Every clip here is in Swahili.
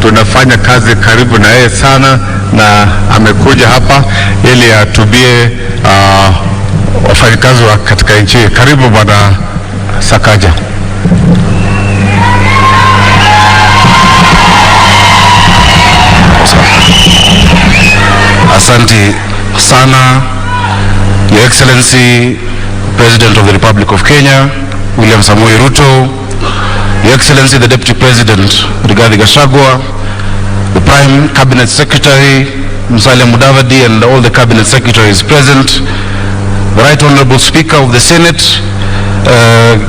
tunafanya kazi karibu na yeye sana, na amekuja hapa ili atubie wafanyikazi wa katika nchi. Karibu Bwana Sakaja. Asante sana, Your Excellency President of the Republic of Kenya, William Samoei Ruto, Your Excellency the Deputy President, Rigathi Gachagua, the Prime Cabinet Secretary, Musalia Mudavadi, and all the Cabinet Secretaries present, the Right Honorable Speaker of the Senate,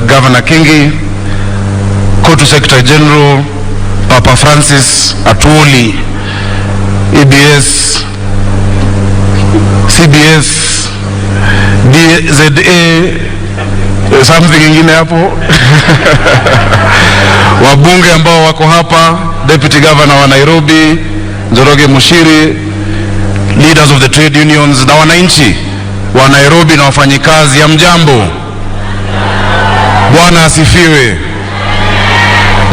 Governor Kingi, Kotu Secretary General, Papa Francis Atwoli, EBS, CBS, DZA, something ingine hapo. Wabunge ambao wako hapa, Deputy Governor wa Nairobi, Njoroge Mushiri, leaders of the trade unions, na wananchi wa Nairobi na wafanyikazi, ya mjambo. Bwana asifiwe.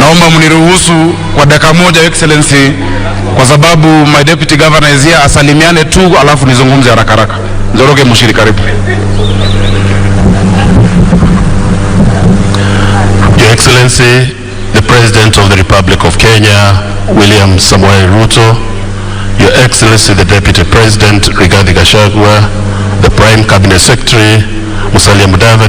Naomba mniruhusu kwa dakika moja, Excellency, kwa sababu my Deputy Governor is here, asalimiane tu alafu nizungumze haraka haraka. Njoroge Mushiri, karibu. Your Excellency, the President of the Republic of Kenya, William Samoei Ruto, Your Excellency, the Deputy President, Rigathi Gachagua, the Prime Cabinet Secretary, Musalia Mudavadi,